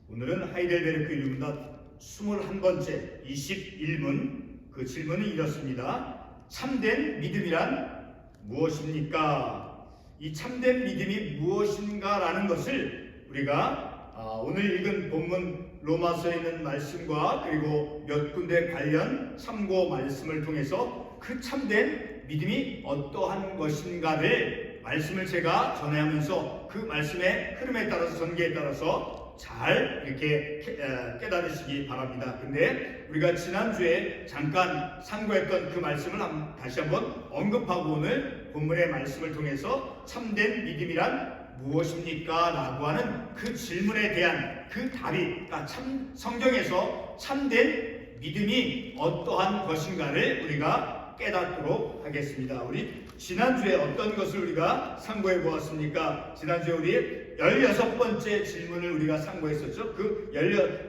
오늘은 하이델베르크 율문답 21번째 21문, 그 질문은 이렇습니다. 참된 믿음이란 무엇입니까? 이 참된 믿음이 무엇인가 라는 것을 우리가 오늘 읽은 본문 로마서에 있는 말씀과 그리고 몇 군데 관련 참고 말씀을 통해서 그 참된 믿음이 어떠한 것인가를 말씀을 제가 전해하면서 그 말씀의 흐름에 따라서 전개에 따라서 잘 이렇게 깨달으시기 바랍니다. 근데 우리가 지난주에 잠깐 상고했던 그 말씀을 다시 한번 언급하고 오늘 본문의 말씀을 통해서 참된 믿음이란 무엇입니까? 라고 하는 그 질문에 대한 그 답이, 그러니까 성경에서 참된 믿음이 어떠한 것인가를 우리가 깨닫도록 하겠습니다. 우리 지난주에 어떤 것을 우리가 상고해 보았습니까? 지난주에 우리 16번째 질문을 우리가 상고했었죠. 그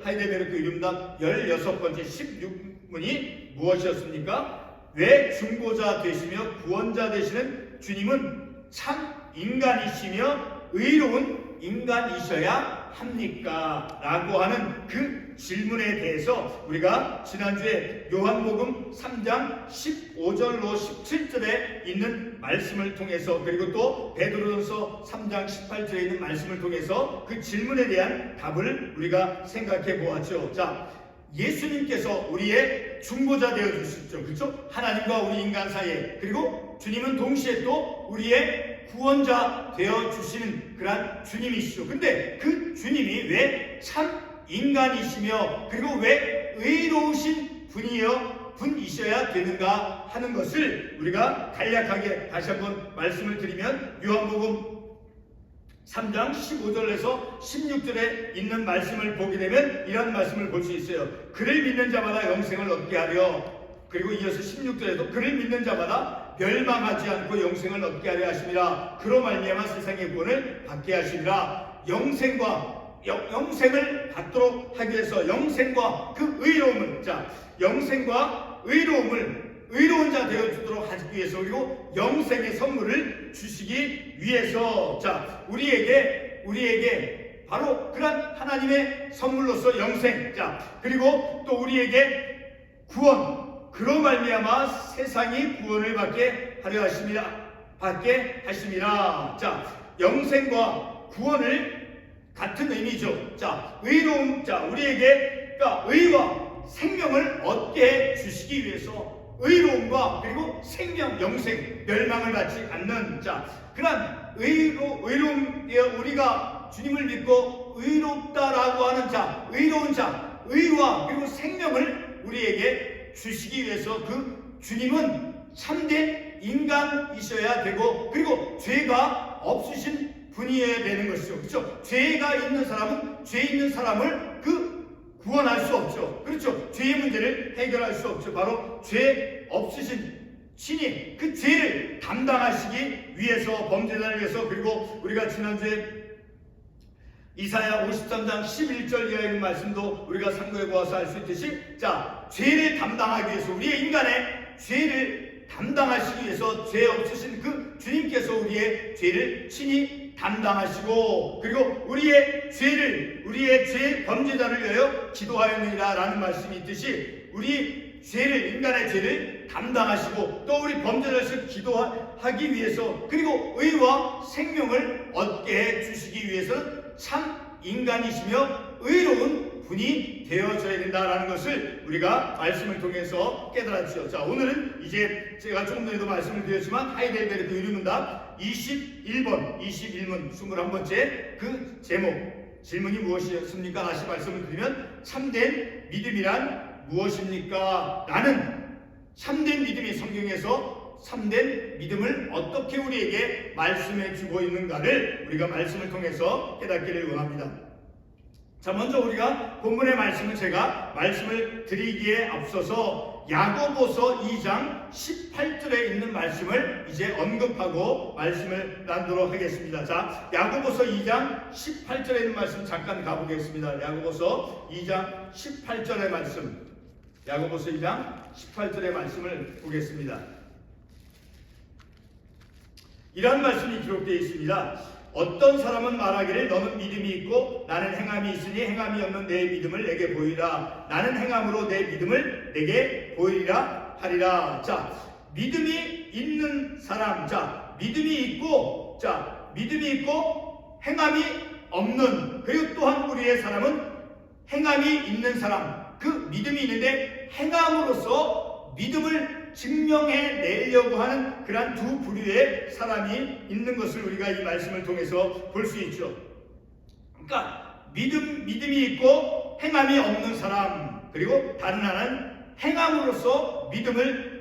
하이델베르크 율문답 16번째 16문이 무엇이었습니까? 왜 중보자 되시며 구원자 되시는 주님은 참 인간이시며 의로운 인간이셔야 합니까? 라고 하는 그 질문에 대해서 우리가 지난주에 요한복음 3장 15절로 17절에 있는 말씀을 통해서, 그리고 또 베드로전서 3장 18절에 있는 말씀을 통해서 그 질문에 대한 답을 우리가 생각해 보았죠. 자, 예수님께서 우리의 중보자 되어 주시죠. 그렇죠? 하나님과 우리 인간 사이에, 그리고 주님은 동시에 또 우리의 구원자 되어 주시는 그러한 주님이시죠. 근데 그 주님이 왜 참 인간이시며 그리고 왜 의로우신 분이셔야 되는가 하는 것을 우리가 간략하게 다시 한번 말씀을 드리면, 요한복음 3장 15절에서 16절에 있는 말씀을 보게 되면 이런 말씀을 볼 수 있어요. 그를 믿는 자마다 영생을 얻게 하려, 그리고 이어서 16절에도 그를 믿는 자마다 멸망하지 않고 영생을 얻게 하려 하심이라. 그로 말미암아 세상의 구원을 받게 하심이라. 영생을 받도록 하기 위해서 영생과 그 의로움을, 영생과 의로운 자 되어주도록 하기 위해서, 그리고 영생의 선물을 주시기 위해서, 우리에게 바로 그런 하나님의 선물로서 영생, 그리고 또 우리에게 구원, 그로 말미암아 세상이 구원을 받게 하심이라. 영생과 구원을 같은 의미죠. 의로움, 우리에게 의와 생명을 얻게 주시기 위해서 의로움과 그리고 생명, 영생, 멸망을 받지 않는 그런 의로움, 우리가 주님을 믿고 의롭다라고 하는 의로운 의와 그리고 생명을 우리에게 주시기 위해서 그 주님은 참된 인간이셔야 되고, 그리고 죄가 없으신 분이어야 되는 것이죠. 그렇죠? 죄가 있는 사람은 죄 있는 사람을 구원할 수 없죠. 그렇죠? 죄의 문제를 해결할 수 없죠. 바로 죄 없으신 신이 그 죄를 담당하시기 위해서, 범죄자를 위해서, 그리고 우리가 지난주에 이사야 53장 11절 이하에 있는 말씀도 우리가 상고해 보아서 알 수 있듯이, 죄를 담당하기 위해서, 우리의 인간의 죄를 담당하시기 위해서 죄 없으신 그 주님께서 우리의 죄를 친히 담당하시고, 그리고 우리의 죄 범죄자를 위하여 기도하였느니라 라는 말씀이 있듯이, 우리 인간의 죄를 담당하시고 또 우리 범죄자를 기도하기 위해서, 그리고 의와 생명을 얻게 해 주시기 위해서는 참 인간이시며 의로운 분이 되어져야 된다라는 것을 우리가 말씀을 통해서 깨달았죠. 오늘은 이제 제가 조금 전에도 말씀을 드렸지만 하이델베르크 율문답 21문 21번째 그 제목, 질문이 무엇이었습니까? 다시 말씀을 드리면, 참된 믿음이란 무엇입니까? 라는 참된 믿음이 성경에서 참된 믿음을 어떻게 우리에게 말씀해 주고 있는가를 우리가 말씀을 통해서 깨닫기를 원합니다. 먼저 우리가 본문의 제가 말씀을 드리기에 앞서서 야고보서 2장 18절에 있는 말씀을 이제 언급하고 말씀을 나누도록 하겠습니다. 야고보서 2장 18절에 있는 말씀 잠깐 가보겠습니다. 야고보서 2장 18절의 말씀, 야고보서 2장 18절의 말씀을 보겠습니다. 이러한 말씀이 기록되어 있습니다. 어떤 사람은 말하기를 너는 믿음이 있고 나는 행함이 있으니 행함이 없는 내 믿음을 내게 보이라. 나는 행함으로 내 믿음을 내게 보이리라 하리라. 자, 믿음이 있는 사람, 자, 믿음이 있고 행함이 없는, 그리고 또한 우리의 사람은 행함이 있는 사람, 그 믿음이 있는데 행함으로써 믿음을 증명해 내려고 하는 그러한 두 부류의 사람이 있는 것을 우리가 이 말씀을 통해서 볼 수 있죠. 그러니까 믿음이 있고 행함이 없는 사람, 그리고 다른 하나는 행함으로써 믿음을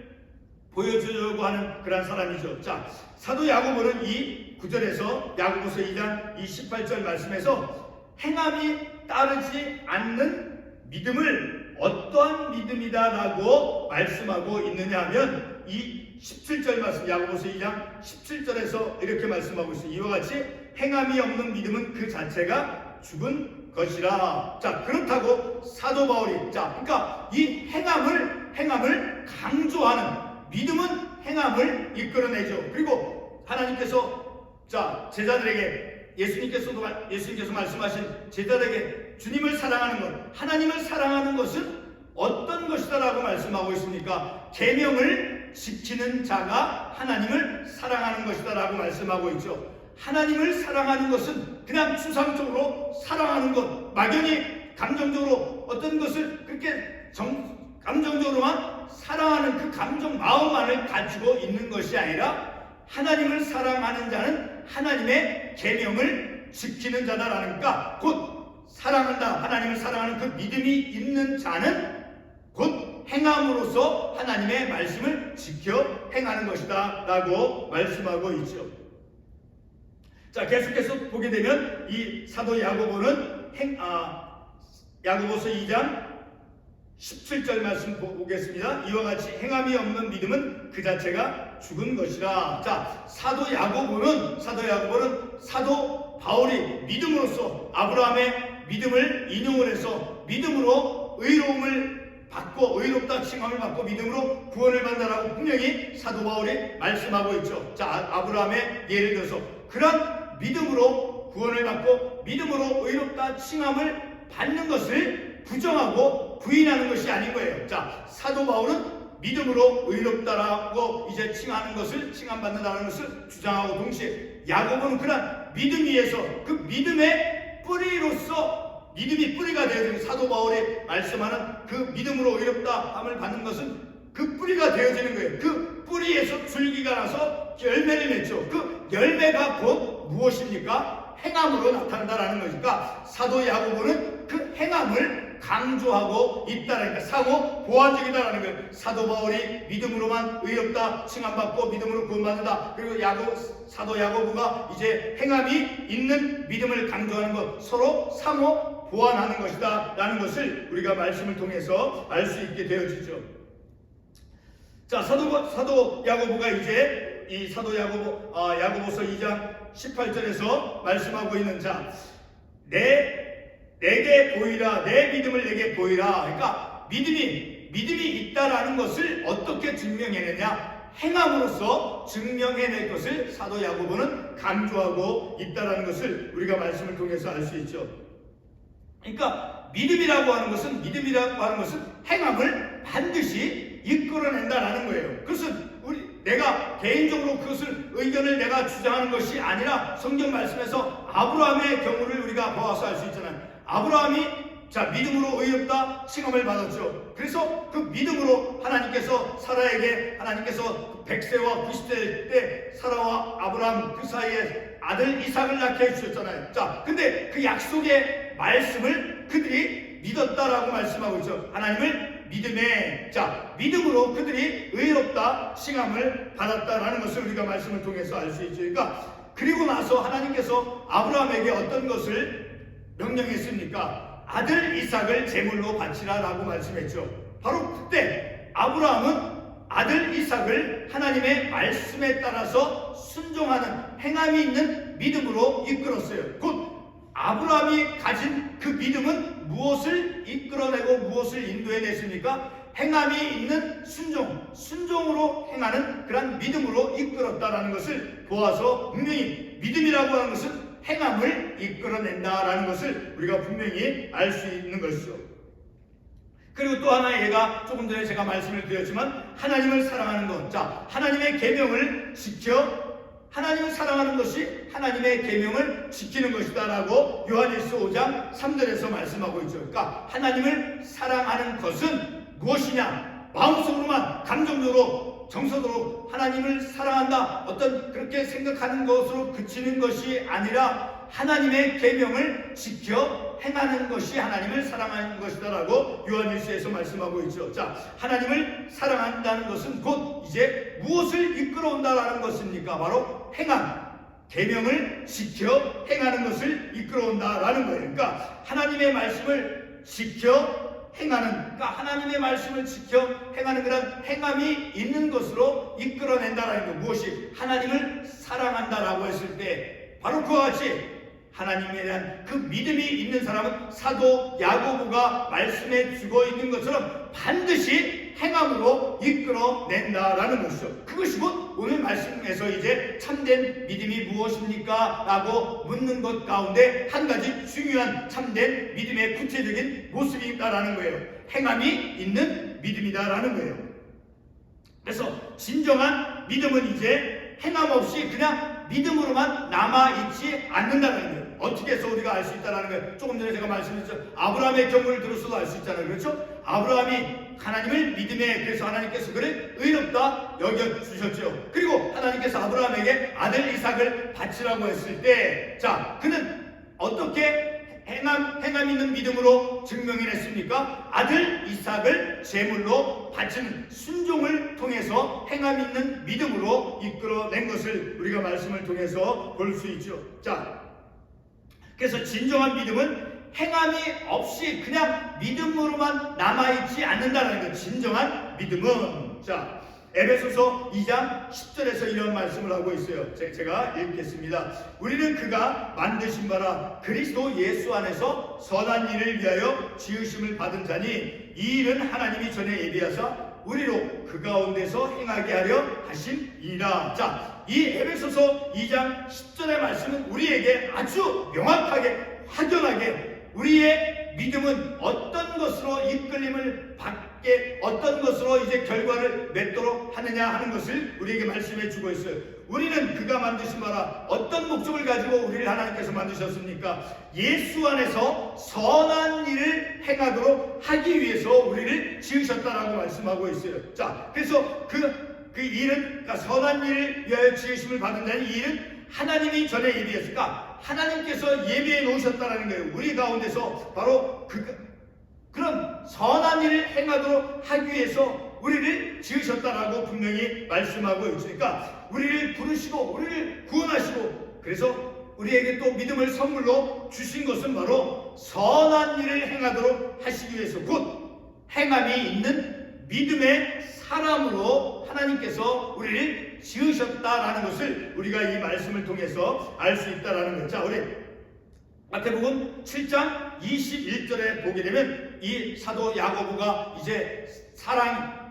보여주려고 하는 그런 사람이죠. 자, 사도 야고보는 이 구절에서 야고보서 2장 이 18절 말씀에서 행함이 따르지 않는 믿음을 어떠한 믿음이다라고 말씀하고 있느냐 하면 이 17절 말씀, 야고보서 2장 17절에서 이렇게 말씀하고 있습니다. 이와 같이 행함이 없는 믿음은 그 자체가 죽은 것이라. 자, 그렇다고 사도 바울이, 자, 그러니까 이 행함을 강조하는, 믿음은 행함을 이끌어내죠. 그리고 하나님께서, 자, 제자들에게 예수님께서 말씀하신 제자들에게 주님을 사랑하는 것, 하나님을 사랑하는 것은 어떤 것이다라고 말씀하고 있습니까? 계명을 지키는 자가 하나님을 사랑하는 것이다라고 말씀하고 있죠. 하나님을 사랑하는 것은 그냥 추상적으로 사랑하는 것, 막연히 감정적으로 어떤 것을 그렇게 감정적으로만 사랑하는 그 감정 마음만을 가지고 있는 것이 아니라 하나님을 사랑하는 자는 하나님의 계명을 지키는 자다라니까, 곧 사랑한다, 하나님을 사랑하는 그 믿음이 있는 자는 곧 행함으로써 하나님의 말씀을 지켜 행하는 것이다 라고 말씀하고 있죠. 자, 계속해서 보게 되면 이 사도 야고보는 야고보서 2장 17절 말씀 보겠습니다. 이와 같이 행함이 없는 믿음은 그 자체가 죽은 것이라. 자, 사도 야고보는 사도 바울이 믿음으로써 아브라함의 믿음을 인용을 해서 믿음으로 의로움을 받고, 의롭다 칭함을 받고 믿음으로 구원을 받는다라고 분명히 사도 바울이 말씀하고 있죠. 자, 아브라함의 예를 들어서 그런 믿음으로 구원을 받고 믿음으로 의롭다 칭함을 받는 것을 부정하고 부인하는 것이 아닌 거예요. 자, 사도 바울은 믿음으로 의롭다라고 이제 칭함받는다는 것을 주장하고, 동시에 야고보는 그런 믿음 위에서 그 믿음의 뿌리로서, 믿음이 뿌리가 되어지는, 사도 바울이 말씀하는 그 믿음으로 의롭다함을 받는 것은 그 뿌리가 되어지는 거예요. 그 뿌리에서 줄기가 나서 열매를 맺죠. 그 열매가 곧 무엇입니까? 행함으로 나타난다라는 것이니까 사도 야고보는 그 행함을 강조하고 있다라니까, 상호 보완적이다라는 거예요. 사도 바울이 믿음으로만 의롭다 칭함받고 믿음으로 구원받는다. 그리고 사도 야고보가 이제 행함이 있는 믿음을 강조하는 것, 서로 상호 보완하는 것이다 라는 것을 우리가 말씀을 통해서 알 수 있게 되어지죠. 자, 사도 야고보가 이제 이 야고보서 2장 18절에서 말씀하고 있는, 자, 내게 보이라, 내 믿음을 내게 보이라. 그러니까 믿음이 있다라는 것을 어떻게 증명해내냐? 행함으로써 증명해낼 것을 사도 야고보는 강조하고 있다라는 것을 우리가 말씀을 통해서 알 수 있죠. 그러니까 믿음이라고 하는 것은 행함을 반드시 이끌어낸다라는 거예요. 그것은 내가 개인적으로 그것을 의견을 내가 주장하는 것이 아니라 성경 말씀에서 아브라함의 경우를 우리가 보아서 알 수 있잖아요. 아브라함이 믿음으로 의롭다 칭함을 받았죠. 그래서 그 믿음으로 하나님께서 하나님께서 100세와 90세 때 사라와 아브라함 그 사이에 아들 이삭을 낳게 해주셨잖아요. 자, 근데 그 약속의 말씀을 그들이 믿었다라고 말씀하고 있죠. 하나님을 믿음으로 그들이 의롭다 칭함을 받았다라는 것을 우리가 말씀을 통해서 알 수 있죠. 그러니까 그리고 나서 하나님께서 아브라함에게 어떤 것을 명령했습니까? 아들 이삭을 제물로 바치라라고 말씀했죠. 바로 그때 아브라함은 아들 이삭을 하나님의 말씀에 따라서 순종하는 행함이 있는 믿음으로 이끌었어요. 곧 아브라함이 가진 그 믿음은 무엇을 이끌어내고 무엇을 인도해냈습니까? 행함이 있는 순종으로 행하는 그런 믿음으로 이끌었다라는 것을 보아서 분명히 믿음이라고 하는 것은 행함을 이끌어낸다라는 것을 우리가 분명히 알 수 있는 것이죠. 그리고 또 하나 얘가 조금 전에 제가 말씀을 드렸지만 하나님을 사랑하는 것. 자, 하나님의 계명을 지켜 하나님을 사랑하는 것이 하나님의 계명을 지키는 것이다라고 요한일서 5장 3절에서 말씀하고 있죠. 그러니까 하나님을 사랑하는 것은 무엇이냐? 마음속으로만 감정적으로 정서적으로 하나님을 사랑한다 어떤 그렇게 생각하는 것으로 그치는 것이 아니라 하나님의 계명을 지켜 행하는 것이 하나님을 사랑하는 것이다라고 요한일서에서 말씀하고 있죠. 자, 하나님을 사랑한다는 것은 곧 이제 무엇을 이끌어온다라는 것입니까? 바로 행함, 계명을 지켜 행하는 것을 이끌어온다라는 거예요. 그러니까 하나님의 말씀을 지켜 행하는, 그러니까 하나님의 말씀을 지켜 행하는 그런 행함이 있는 것으로 이끌어낸다라는 것. 무엇이? 하나님을 사랑한다라고 했을 때 바로 그와 같이 하나님에 대한 그 믿음이 있는 사람은 사도 야고보가 말씀해 주고 있는 것처럼 반드시 행함으로 이끌어낸다라는 것이죠. 그것이 곧 오늘 말씀에서 이제 참된 믿음이 무엇입니까? 라고 묻는 것 가운데 한 가지 중요한 참된 믿음의 구체적인 모습이 있다라는 거예요. 행함이 있는 믿음이다라는 거예요. 그래서 진정한 믿음은 이제 행함 없이 그냥 믿음으로만 남아있지 않는다는 거예요. 어떻게 해서 우리가 알 수 있다는 거예요? 조금 전에 제가 말씀드렸죠. 아브라함의 경우를 들었어도 알 수 있잖아요. 그렇죠? 아브라함이 하나님을 믿음에, 그래서 하나님께서 그를 의롭다 여겨주셨죠. 그리고 하나님께서 아브라함에게 아들 이삭을 바치라고 했을 때, 자, 그는 어떻게 행함 있는 믿음으로 증명해냈습니까? 아들 이삭을 제물로 바치는 순종을 통해서 행함 있는 믿음으로 이끌어낸 것을 우리가 말씀을 통해서 볼 수 있죠. 자, 그래서 진정한 믿음은 행함이 없이 그냥 믿음으로만 남아있지 않는다는 것. 진정한 믿음은, 자, 에베소서 2장 10절에서 이런 말씀을 하고 있어요. 제가 읽겠습니다. 우리는 그가 만드신 바라 그리스도 예수 안에서 선한 일을 위하여 지으심을 받은 자니 이 일은 하나님이 전에 예비하사 우리로 그 가운데서 행하게 하려 하심이라. 자, 이 에베소서 2장 10절의 말씀은 우리에게 아주 명확하게 확연하게 우리의 믿음은 어떤 것으로 이끌림을 받게, 어떤 것으로 이제 결과를 맺도록 하느냐 하는 것을 우리에게 말씀해 주고 있어요. 우리는 그가 만드신 바라 어떤 목적을 가지고 우리를 하나님께서 만드셨습니까? 예수 안에서 선한 일을 행하도록 하기 위해서 우리를 지으셨다라고 말씀하고 있어요. 자, 그래서 그 일은, 그러니까 선한 일을 위하여 지으심을 받은 자는 이 일은 하나님이 전에 예비했으니까 하나님께서 예비해 놓으셨다는 거예요. 우리 가운데서 바로 그런 선한 일을 행하도록 하기 위해서 우리를 지으셨다라고 분명히 말씀하고 있으니까 우리를 부르시고 우리를 구원하시고 그래서 우리에게 또 믿음을 선물로 주신 것은 바로 선한 일을 행하도록 하시기 위해서 곧 행함이 있는 믿음의 사람으로 하나님께서 우리를 지으셨다라는 것을 우리가 이 말씀을 통해서 알 수 있다라는 거예요. 자, 우리 마태복음 7장 21절에 보게 되면 이 사도 야고보가 이제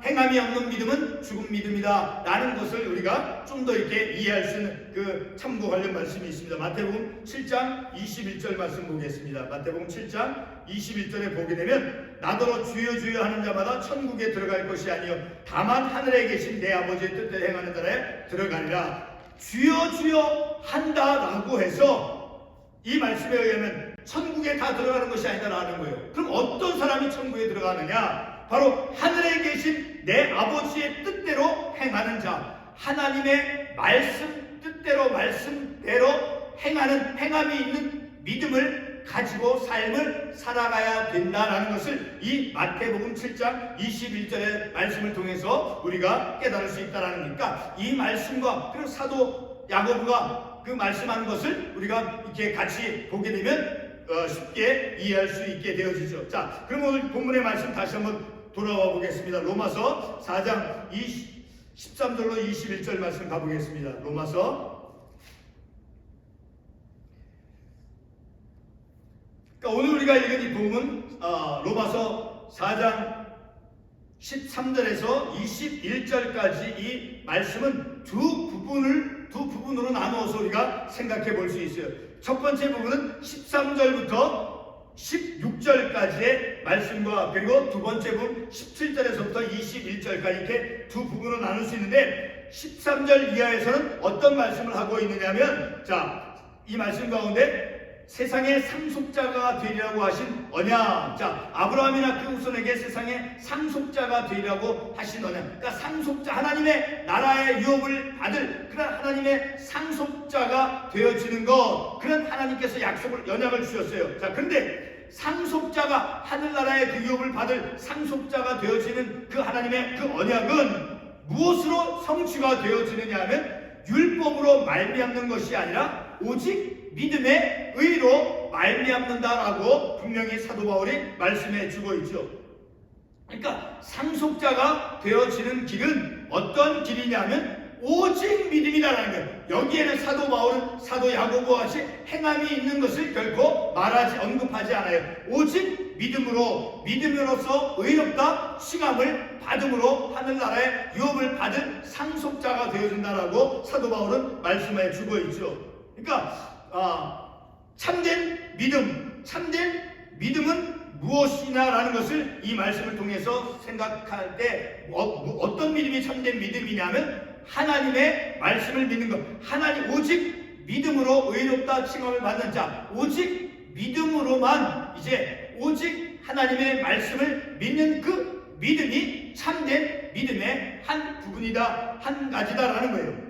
행함이 없는 믿음은 죽은 믿음이다 라는 것을 우리가 좀 더 이렇게 이해할 수 있는 그 참고 관련 말씀이 있습니다. 마태복음 7장 21절 말씀 보겠습니다. 마태복음 7장 21절에 보게 되면 나더러 주여 주여 하는 자마다 천국에 들어갈 것이 아니요 다만 하늘에 계신 내 아버지의 뜻대로 행하는 자에 들어가리라. 주여 주여 한다라고 해서 이 말씀에 의하면 천국에 다 들어가는 것이 아니다라는 거예요. 그럼 어떤 사람이 천국에 들어가느냐? 바로 하늘에 계신 내 아버지의 뜻대로 행하는 자, 하나님의 말씀대로 행하는 행함이 있는 믿음을 가지고 삶을 살아가야 된다라는 것을 이 마태복음 7장 21절의 말씀을 통해서 우리가 깨달을 수 있다라는 거니까 이 말씀과 그리고 사도 야고보가 그 말씀한 것을 우리가 이렇게 같이 보게 되면 쉽게 이해할 수 있게 되어지죠. 자, 그럼 오늘 본문의 말씀 다시 한번 돌아와 보겠습니다. 로마서 4장 13절로 21절 말씀 가보겠습니다. 로마서. 그러니까 오늘 우리가 읽은 이 본문 로마서 4장 13절에서 21절까지 이 말씀은 두 부분으로 나누어서 우리가 생각해 볼 수 있어요. 첫 번째 부분은 13절부터 16절까지의 말씀과 그리고 두 번째 부분 17절에서부터 21절까지 이렇게 두 부분으로 나눌 수 있는데 13절 이하에서는 어떤 말씀을 하고 있느냐면 이 말씀 가운데 세상의 상속자가 되리라고 하신 언약. 아브라함이나 그 후손에게 세상의 상속자가 되리라고 하신 언약. 그러니까 상속자, 하나님의 나라의 유업을 받을 그런 하나님의 상속자가 되어지는 것. 그런 하나님께서 언약을 주셨어요. 그런데 상속자가 하늘나라의 그 유업을 받을 상속자가 되어지는 그 하나님의 그 언약은 무엇으로 성취가 되어지느냐 하면 율법으로 말미암는 것이 아니라 오직 믿음의 의로 말미암는다라고 분명히 사도 바울이 말씀해 주고 있죠. 그러니까 상속자가 되어지는 길은 어떤 길이냐면 오직 믿음이라는 거예요. 여기에는 사도 바울은 사도 야고보와 같이 행함이 있는 것을 결코 언급하지 않아요. 오직 믿음으로써 의롭다 칭함을 받음으로 하늘나라의 유업을 받을 상속자가 되어진다라고 사도 바울은 말씀해 주고 있죠. 그러니까 참된 믿음은 무엇이냐라는 것을 이 말씀을 통해서 생각할 때 어떤 믿음이 참된 믿음이냐면 하나님의 말씀을 믿는 것. 오직 믿음으로 의롭다 칭함을 받는 자. 오직 믿음으로만 오직 하나님의 말씀을 믿는 그 믿음이 참된 믿음의 한 부분이다, 한 가지다라는 거예요.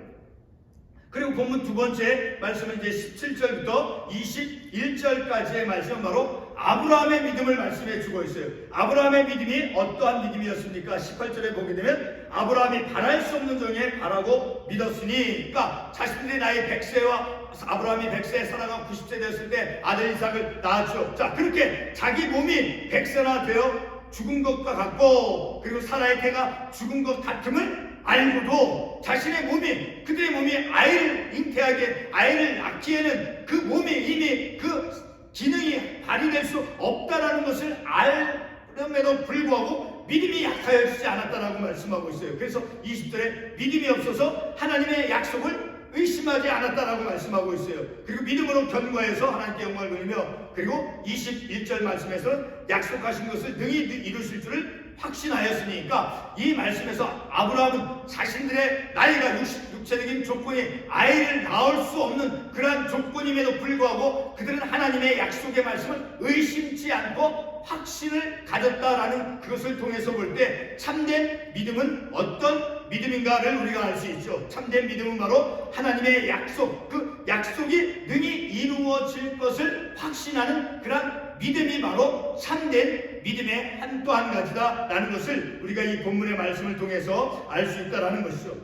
그리고 본문 두 번째 말씀은 17절부터 21절까지의 말씀은 바로 아브라함의 믿음을 말씀해 주고 있어요. 아브라함의 믿음이 어떠한 믿음이었습니까? 18절에 보게 되면 아브라함이 바랄 수 없는 정에 바라고 믿었으니, 그러니까 자신들의 나이 100세와 아브라함이 100세에 사라가 90세 되었을 때 아들 이삭을 낳았죠. 그렇게 자기 몸이 100세나 되어 죽은 것과 같고, 그리고 사라의 태가 죽은 것 같음을 알고도 그들의 몸이 아이를 낳기에는 그 몸이 이미 그 기능이 발휘될 수 없다라는 것을 알음에도 불구하고 믿음이 약하여지지 않았다라고 말씀하고 있어요. 그래서 20절에 믿음이 없어서 하나님의 약속을 의심하지 않았다라고 말씀하고 있어요. 그리고 믿음으로 견고해서 하나님께 영광을 돌리며, 그리고 21절 말씀에서는 약속하신 것을 능히 이루실 줄을 확신하였으니까, 이 말씀에서 아브라함은 자신들의 나이가 육체적인 조건이 아이를 낳을 수 없는 그러한 조건임에도 불구하고 그들은 하나님의 약속의 말씀을 의심치 않고 확신을 가졌다라는 그것을 통해서 볼 때 참된 믿음은 어떤 믿음인가를 우리가 알 수 있죠. 참된 믿음은 바로 하나님의 약속, 그 약속이 능히 이루어질 것을 확신하는 그러한 믿음이 바로 참된 믿음의 또 한 가지다라는 것을 우리가 이 본문의 말씀을 통해서 알 수 있다라는 것이죠.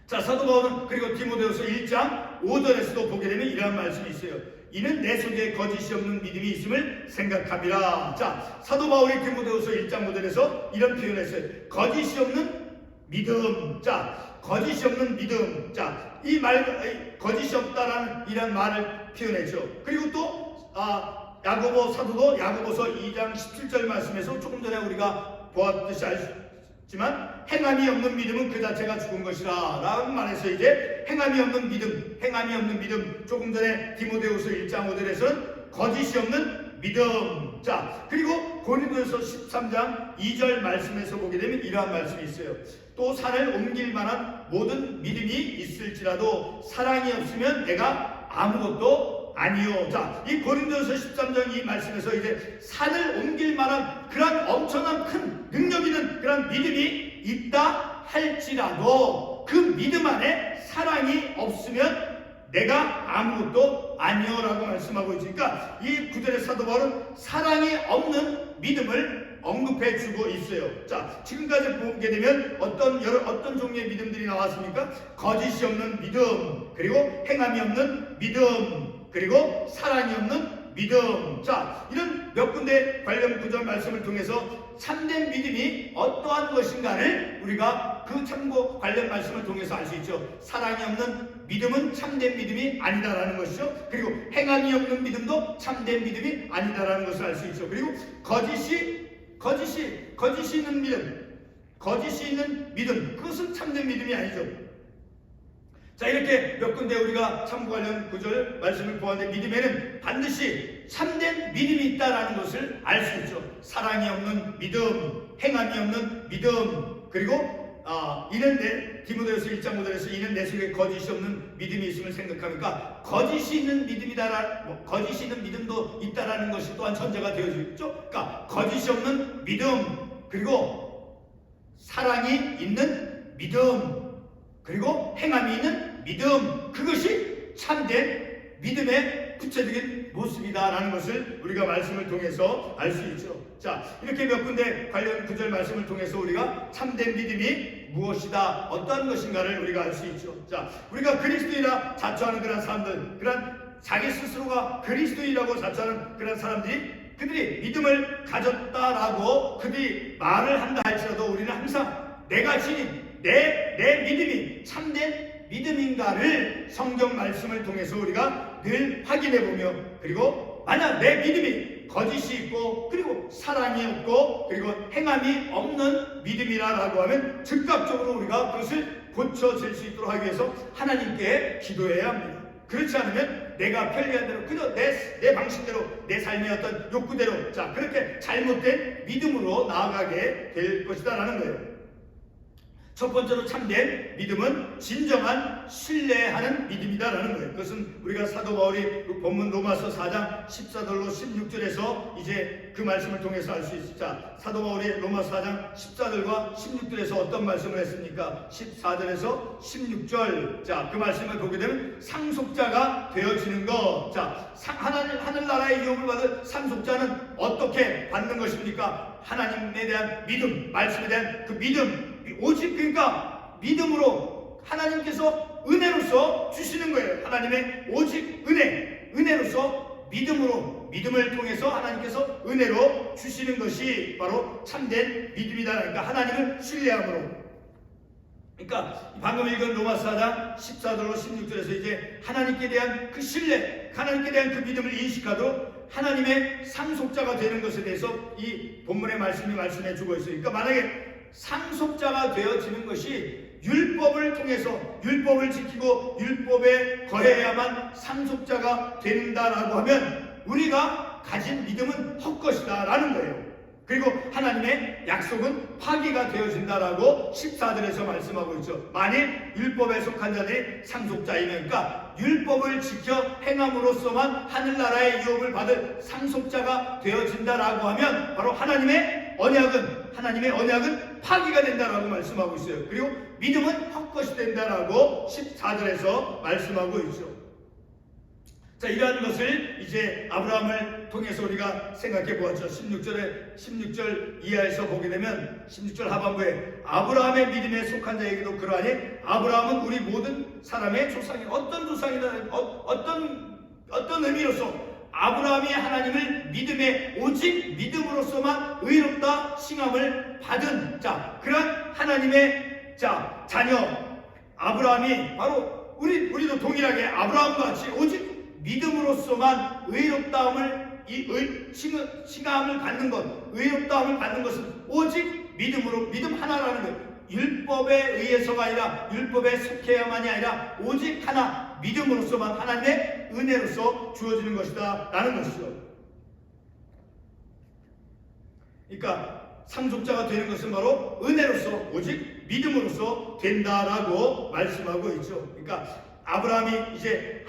사도 바울은 그리고 디모데후서 1장 5절에서도 보게 되면 이러한 말씀이 있어요. 이는 내 속에 거짓이 없는 믿음이 있음을 생각합니다. 사도 바울이 디모데후서 1장 5절에서 이런 표현을 했어요. 거짓이 없는 믿음. 거짓이 없는 믿음. 이 말, 거짓이 없다라는 이런 말을 표현했죠. 그리고 또 야고보 사도도 야고보서 2장 17절 말씀에서 조금 전에 우리가 보았듯이 알지만 행함이 없는 믿음은 그 자체가 죽은 것이라 라는 말에서 행함이 없는 믿음, 조금 전에 디모데후서 1장 5절에서는 거짓이 없는 믿음. 그리고 고린도서 13장 2절 말씀에서 보게 되면 이러한 말씀이 있어요. 또 산을 옮길 만한 모든 믿음이 있을지라도 사랑이 없으면 내가 아무것도 아니요. 이 고린도서 13장 이 말씀에서 산을 옮길 만한 그런 엄청난 큰 능력 있는 그런 믿음이 있다 할지라도 그 믿음 안에 사랑이 없으면 내가 아무것도 아니요라고 말씀하고 있으니까 이 구절의 사도 바울은 사랑이 없는 믿음을 언급해 주고 있어요. 지금까지 보게 되면 어떤 종류의 믿음들이 나왔습니까? 거짓이 없는 믿음, 그리고 행함이 없는 믿음, 그리고 사랑이 없는 믿음. 이런 몇 군데 관련 구절 말씀을 통해서 참된 믿음이 어떠한 것인가를 우리가 그 참고 관련 말씀을 통해서 알 수 있죠. 사랑이 없는 믿음은 참된 믿음이 아니다라는 것이죠. 그리고 행함이 없는 믿음도 참된 믿음이 아니다라는 것을 알 수 있죠. 그리고 거짓이 거짓이 있는 믿음, 거짓이 있는 믿음, 그것은 참된 믿음이 아니죠. 자, 이렇게 몇 군데 우리가 참고 관련 구절 말씀을 보았는데, 믿음에는 반드시 참된 믿음이 있다라는 것을 알 수 있죠. 사랑이 없는 믿음, 행함이 없는 믿음, 그리고 이는 디모데후서 1장 5절에서 이는 내 속에 거짓이 없는 믿음이 있음을 생각하니까, 거짓이 있는 믿음이다, 거짓이 있는 믿음도 있다라는 것이 또한 전제가 되어져 있죠. 그러니까 거짓이 없는 믿음, 그리고 사랑이 있는 믿음, 그리고 행함이 있는 믿음, 그것이 참된 믿음의 구체적인 모습이다라는 것을 우리가 말씀을 통해서 알 수 있죠. 자, 이렇게 몇 군데 관련 구절 말씀을 통해서 우리가 참된 믿음이 무엇이다, 어떤 것인가를 우리가 알 수 있죠. 자, 우리가 그리스도인이라 자처하는 그런 사람들, 그런 자기 스스로가 그리스도인이라고 자처하는 그런 사람들이, 그들이 믿음을 가졌다라고 그들이 말을 한다 할지라도, 우리는 항상 내가 지닌 내 믿음이 참된 믿음인가를 성경 말씀을 통해서 우리가 늘 확인해보며, 그리고 만약 내 믿음이 거짓이 있고, 그리고 사랑이 없고, 그리고 행함이 없는 믿음이라고 하면 즉각적으로 우리가 그것을 고쳐질 수 있도록 하기 위해서 하나님께 기도해야 합니다. 그렇지 않으면 내가 편리한 대로, 그저 내 방식대로, 내 삶의 어떤 욕구대로, 자, 그렇게 잘못된 믿음으로 나아가게 될 것이다 라는 거예요. 첫 번째로 참된 믿음은 진정한 신뢰하는 믿음이다라는 거예요. 그것은 우리가 사도 바울이 본문 로마서 4장 14절로 16절에서 이제 그 말씀을 통해서 알 수 있습니다. 자, 사도 바울이 로마서 4장 14절과 16절에서 어떤 말씀을 했습니까? 14절에서 16절. 자, 그 말씀을 보게 되면 상속자가 되어지는 것. 자, 하늘나라의 유업을 받은 상속자는 어떻게 받는 것입니까? 하나님에 대한 믿음, 말씀에 대한 그 믿음, 오직 그러니까 믿음으로 하나님께서 은혜로서 주시는 거예요. 하나님의 오직 은혜로서 믿음을 통해서 하나님께서 은혜로 주시는 것이 바로 참된 믿음이다. 그러니까 하나님을 신뢰함으로. 그러니까 방금 읽은 로마서 4장 14절로 16절에서 이제 하나님께 대한 그 신뢰, 하나님께 대한 그 믿음을 인식하도록 하나님의 상속자가 되는 것에 대해서 이 본문의 말씀이 말씀해 주고 있어요. 그러니까 만약에 상속자가 되어지는 것이 율법을 통해서, 율법을 지키고 율법에 거해야만 상속자가 된다라고 하면 우리가 가진 믿음은 헛것이다 라는 거예요. 그리고 하나님의 약속은 파기가 되어진다라고 14절에서 말씀하고 있죠. 만일 율법에 속한 자들이 상속자이면, 그러니까 율법을 지켜 행함으로써만 하늘나라의 유업을 받을 상속자가 되어진다라고 하면 바로 하나님의 언약은 파기가 된다라고 말씀하고 있어요. 그리고 믿음은 헛것이 된다라고 14절에서 말씀하고 있죠. 자, 이러한 것을 이제 아브라함을 통해서 우리가 생각해 보았죠. 16절 이하에서 보게 되면 16절 하반부에 아브라함의 믿음에 속한 자에게도 그러하니 아브라함은 우리 모든 사람의 조상이, 어떤 조상이든 어떤 의미로서 아브라함이 하나님을 믿음에 오직 믿음으로서만 의롭다 칭함을 받은 그런 하나님의 자녀 아브라함이 바로 우리도 동일하게 아브라함과 같이 오직 믿음으로서만 의롭다함을 칭함을 받는 것, 의롭다함을 받는 것은 오직 믿음 하나라는 거예요. 율법에 의해서가 아니라, 율법에 속해야만이 아니라 오직 하나, 믿음으로서만 하나님의 은혜로서 주어지는 것이다 라는 것이죠. 그러니까 상속자가 되는 것은 바로 은혜로서 오직 믿음으로서 된다라고 말씀하고 있죠. 그러니까 아브라함이 이제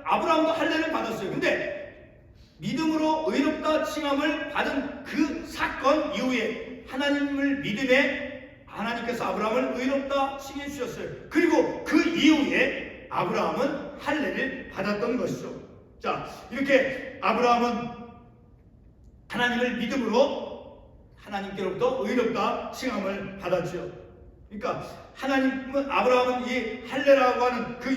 아브라함도 할례를 받았어요. 근데 믿음으로 의롭다 칭함을 받은 그 사건 이후에 하나님을 믿음에 하나님께서 아브라함을 의롭다 칭해 주셨어요. 그리고 그 이후에 아브라함은 할례를 받았던 것이죠. 자, 이렇게 아브라함은 하나님을 믿음으로 하나님께로부터 의롭다 칭함을 받았죠. 그러니까 하나님은 아브라함은 이 할례라고 하는 그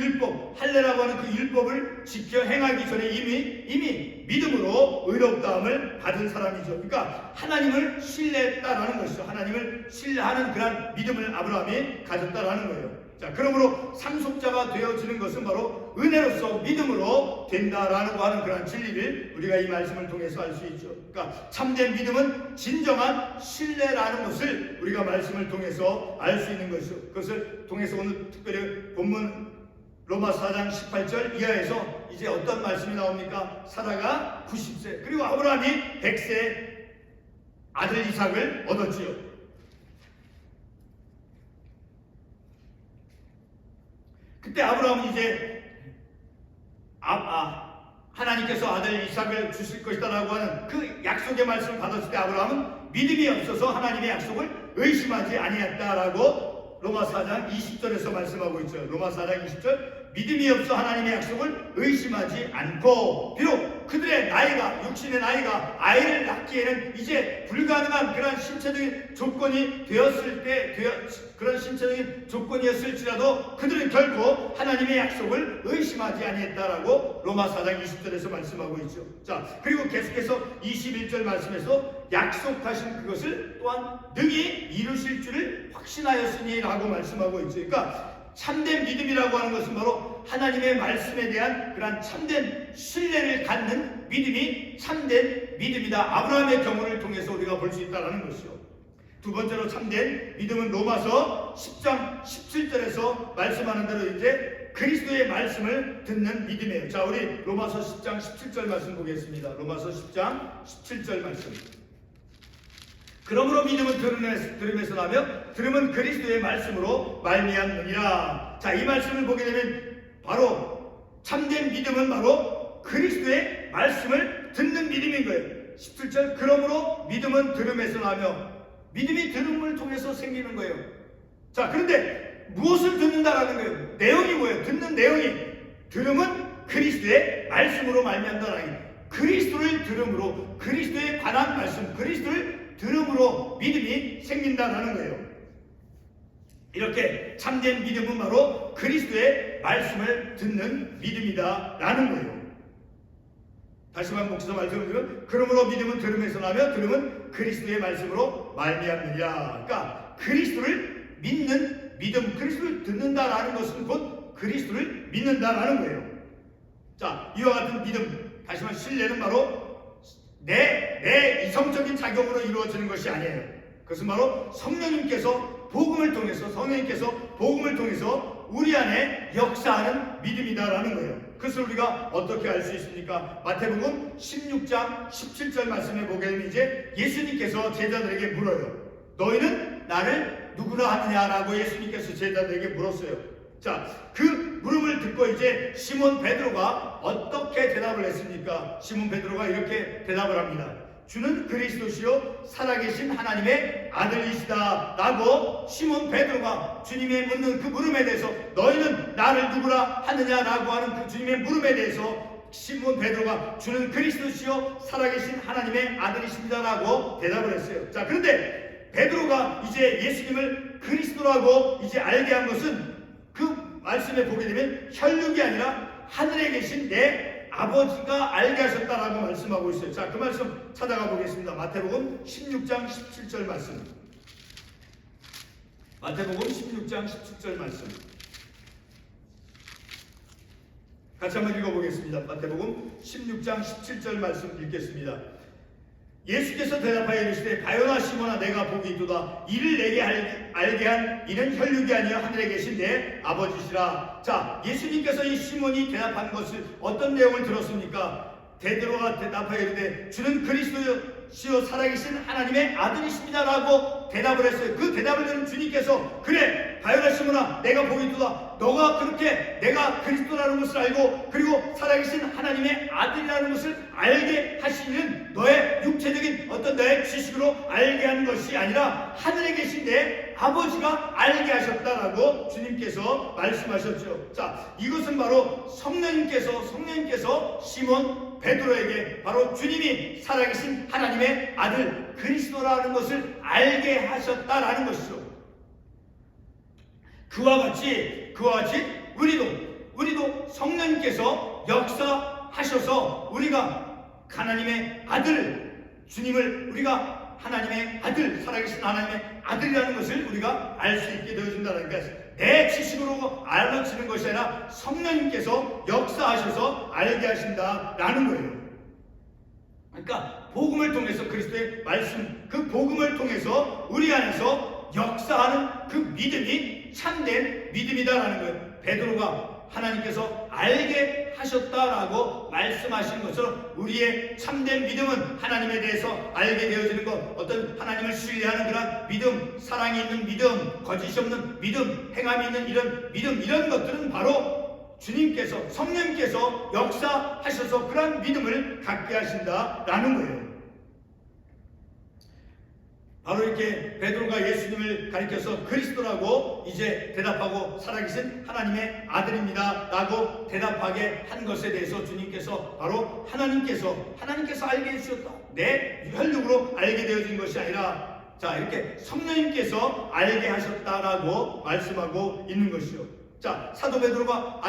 율법을 지켜 행하기 전에 이미 믿음으로 의롭다함을 받은 사람이죠. 그러니까 하나님을 신뢰했다라는 것이죠. 하나님을 신뢰하는 그런 믿음을 아브라함이 가졌다라는 거예요. 자, 그러므로 상속자가 되어지는 것은 바로 은혜로서 믿음으로 된다라고 하는 그런 진리를 우리가 이 말씀을 통해서 알 수 있죠. 그러니까 참된 믿음은 진정한 신뢰라는 것을 우리가 말씀을 통해서 알 수 있는 것이죠. 그것을 통해서 오늘 특별히 본문 로마서 4장 18절 이하에서 이제 어떤 말씀이 나옵니까? 사라가 90세 그리고 아브라함이 100세 아들 이삭을 얻었지요. 그때 아브라함은 이제 하나님께서 아들 이삭을 주실 것이다라고 하는 그 약속의 말씀을 받았을 때 아브라함은 믿음이 없어서 하나님의 약속을 의심하지 아니했다라고 로마서 4장 20절에서 말씀하고 있죠. 로마서 4장 20절 믿음이 없어 하나님의 약속을 의심하지 않고 비록 그들의 나이가 육신의 나이가 아이를 낳기에는 이제 불가능한 그런 신체적인 조건이 되었을 때 그런 신체적인 조건이었을지라도 그들은 결코 하나님의 약속을 의심하지 아니했다라고 로마서 4장 20절에서 말씀하고 있죠. 자, 그리고 계속해서 21절 말씀에서 약속하신 그것을 또한 능히 이루실 줄을 확신하였으니라고 말씀하고 있죠. 그러니까 참된 믿음이라고 하는 것은 바로 하나님의 말씀에 대한 그런 참된 신뢰를 갖는 믿음이 참된 믿음이다. 아브라함의 경우를 통해서 우리가 볼 수 있다는 것이죠. 두 번째로 참된 믿음은 로마서 10장 17절에서 말씀하는 대로 이제 그리스도의 말씀을 듣는 믿음이에요. 자, 우리 로마서 10장 17절 말씀 보겠습니다. 로마서 10장 17절 말씀. 그러므로 믿음은 들음에서 나며 들음은 그리스도의 말씀으로 말미암느니라. 자, 이 말씀을 보게 되면 바로 참된 믿음은 바로 그리스도의 말씀을 듣는 믿음인 거예요. 17절 그러므로 믿음은 들음에서 나며 믿음이 들음을 통해서 생기는 거예요. 자, 그런데 무엇을 듣는다라는 거예요? 내용이 뭐예요? 듣는 내용이 들음은 그리스도의 말씀으로 말미암다라는 거예요. 그리스도를 들음으로 그리스도에 관한 말씀 그리스도를 들음으로 믿음이 생긴다는 거예요. 이렇게 참된 믿음은 바로 그리스도의 말씀을 듣는 믿음이다라는 거예요. 다시 한번 목사서 말씀드리면 그러므로 믿음은 들음에서 나며 들음은 그리스도의 말씀으로 말미암느니라. 그러니까 그리스도를 믿는 믿음, 그리스도를 듣는다라는 것은 곧 그리스도를 믿는다라는 거예요. 자, 이와 같은 믿음, 다시 말해 신뢰는 바로 내 이성적인 작용으로 이루어지는 것이 아니에요. 그것은 바로 성령님께서 복음을 통해서 우리 안에 역사하는 믿음이다라는 거예요. 그것을 우리가 어떻게 알 수 있습니까? 마태복음 16장 17절 말씀에 보게 되면 이제 예수님께서 제자들에게 물어요. 너희는 나를 누구라 하느냐라고 예수님께서 제자들에게 물었어요. 자, 그 물음을 듣고 이제 시몬 베드로가 어떻게 대답을 했습니까? 시몬 베드로가 이렇게 대답을 합니다. 주는 그리스도시요 살아계신 하나님의 아들이시다 라고 시몬 베드로가 주님의 묻는 그 물음에 대해서 너희는 나를 누구라 하느냐라고 하는 그 주님의 물음에 대해서 시몬 베드로가 주는 그리스도시요 살아계신 하나님의 아들이십니다 라고 대답을 했어요. 자, 그런데 베드로가 이제 예수님을 그리스도라고 이제 알게 한 것은 그 말씀에 보게 되면 혈육이 아니라 하늘에 계신 내 아버지가 알게 하셨다라고 말씀하고 있어요. 자, 그 말씀 찾아가 보겠습니다. 마태복음 16장 17절 말씀. 마태복음 16장 17절 말씀. 같이 한번 읽어보겠습니다. 마태복음 16장 17절 말씀 읽겠습니다. 예수께서 대답하여 이르시되 바요나 시몬아 내가 복이 있도다. 이를 내게 알게 한 이는 혈육이 아니여 하늘에 계신 내 아버지시라. 자, 예수님께서 이 시몬이 대답한 것을 어떤 내용을 들었습니까? 베드로가 대답하여 이르되 주는 그리스도시요 살아계신 하나님의 아들이십니다 라고 대답을 했어요. 그 대답을 들은 주님께서 그래 바요나 시몬아 내가 복이 있도다. 너가 그렇게 내가 그리스도라는 것을 알고 그리고 살아계신 하나님의 아들이라는 것을 알게 하시는 너의 육체적인 어떤 너의 지식으로 알게 한 것이 아니라 하늘에 계신 내 아버지가 알게 하셨다라고 주님께서 말씀하셨죠. 자, 이것은 바로 성령님께서 시몬 베드로에게 바로 주님이 살아계신 하나님의 아들 그리스도라는 것을 알게 하셨다라는 것이죠. 그와 같이 우리도 성령님께서 역사하셔서 우리가 하나님의 아들 주님을 우리가 하나님의 아들 살아계신 하나님의 아들이라는 것을 우리가 알 수 있게 되어진다는 것. 내 지식으로 알아지는 것이 아니라 성령님께서 역사하셔서 알게 하신다라는 거예요. 그러니까 복음을 통해서, 그리스도의 말씀, 그 복음을 통해서 우리 안에서 역사하는 그 믿음이 참된 믿음이다라는 거예요. 베드로가 하나님께서 알게 하셨다라고 말씀하신 것처럼 우리의 참된 믿음은 하나님에 대해서 알게 되어지는 것, 어떤 하나님을 신뢰하는 그런 믿음, 사랑이 있는 믿음, 거짓이 없는 믿음, 행함이 있는 이런 믿음, 이런 것들은 바로 주님께서, 성령께서 역사하셔서 그런 믿음을 갖게 하신다라는 거예요. 바로 이렇게 베드로가 예수님을 가리켜서 그리스도라고 이제 대답하고 살아계신 하나님의 아들입니다 라고 대답하게 한 것에 대해서 주님께서 바로 하나님께서 알게 해주셨다, 내 혈육으로 알게 되어진 것이 아니라 자, 이렇게 성령님께서 알게 하셨다라고 말씀하고 있는 것이요. 자, 사도 베드로가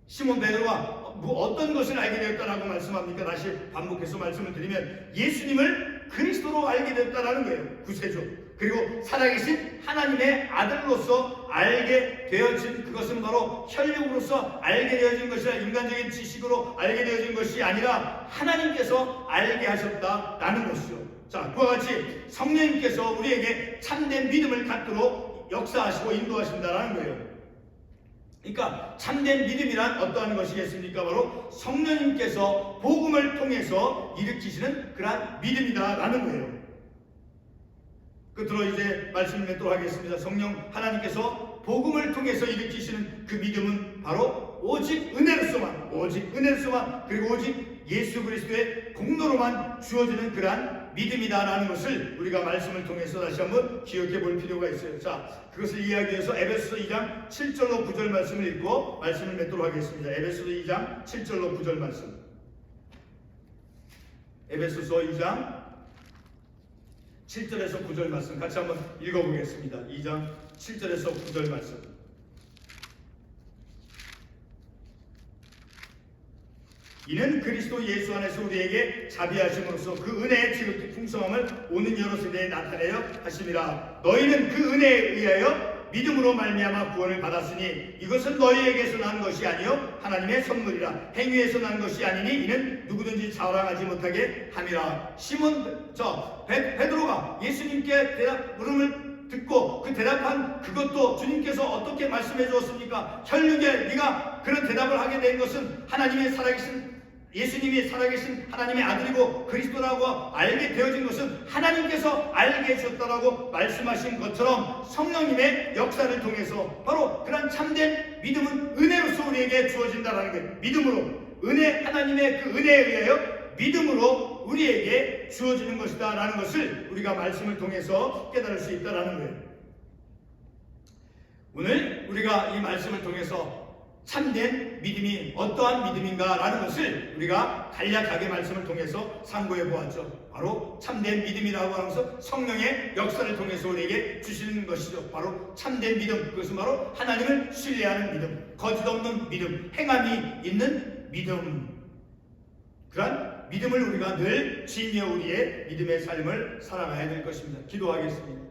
시몬 베드로가 어떤 것을 알게 되었다라고 말씀합니까? 다시 반복해서 말씀을 드리면 예수님을 그리스도로 알게 되었다라는 거예요. 구세주, 그리고 살아계신 하나님의 아들로서 알게 되어진, 그것은 바로 혈육으로서 알게 되어진 것이 아니라 인간적인 지식으로 알게 되어진 것이 아니라 하나님께서 알게 하셨다라는 것이죠. 자, 그와 같이 성령님께서 우리에게 참된 믿음을 갖도록 역사하시고 인도하신다라는 거예요. 그러니까 참된 믿음이란 어떠한 것이겠습니까? 바로 성령님께서 복음을 통해서 일으키시는 그러한 믿음이다라는 거예요. 끝으로 이제 말씀을 맺도록 하겠습니다. 성령 하나님께서 복음을 통해서 일으키시는 그 믿음은 바로 오직 은혜로서만 그리고 오직 예수 그리스도의 공로로만 주어지는 그러한 믿음이다라는 것을 우리가 말씀을 통해서 다시 한번 기억해 볼 필요가 있어요. 자, 그것을 이해하기 위해서 에베소서 2장 7절로 9절 말씀을 읽고 말씀을 맺도록 하겠습니다. 에베소서 2장 7절로 9절 말씀. 에베소서 2장 7절에서 9절 말씀 같이 한번 읽어보겠습니다. 2장 7절에서 9절 말씀. 이는 그리스도 예수 안에서 우리에게 자비하심으로써 그 은혜의 지극히 풍성함을 오는 여러 세대에 나타내려 하심이라. 너희는 그 은혜에 의하여 믿음으로 말미암아 구원을 받았으니 이것은 너희에게서 난 것이 아니요 하나님의 선물이라. 행위에서 난 것이 아니니 이는 누구든지 자랑하지 못하게 함이라. 베드로가 예수님께 대답을 듣고 그 대답한 그것도 주님께서 어떻게 말씀해 주었습니까? 혈육에 네가 그런 대답을 하게 된 것은 하나님의 살아계신, 예수님이 살아계신 하나님의 아들이고 그리스도라고 알게 되어진 것은 하나님께서 알게 해주셨다라고 말씀하신 것처럼 성령님의 역사를 통해서 바로 그런 참된 믿음은 은혜로서 우리에게 주어진다라는 거예요. 믿음으로, 하나님의 그 은혜에 의하여 믿음으로 우리에게 주어지는 것이다 라는 것을 우리가 말씀을 통해서 깨달을 수 있다라는 거예요. 오늘 우리가 이 말씀을 통해서 참된 믿음이 어떠한 믿음인가 라는 것을 우리가 간략하게 말씀을 통해서 상고해 보았죠. 바로 참된 믿음이라고 하면서 성령의 역사를 통해서 우리에게 주시는 것이죠. 바로 참된 믿음, 그것은 바로 하나님을 신뢰하는 믿음, 거짓 없는 믿음, 행함이 있는 믿음. 그런 믿음을 우리가 늘 지니어 우리의 믿음의 삶을 살아가야 될 것입니다. 기도하겠습니다.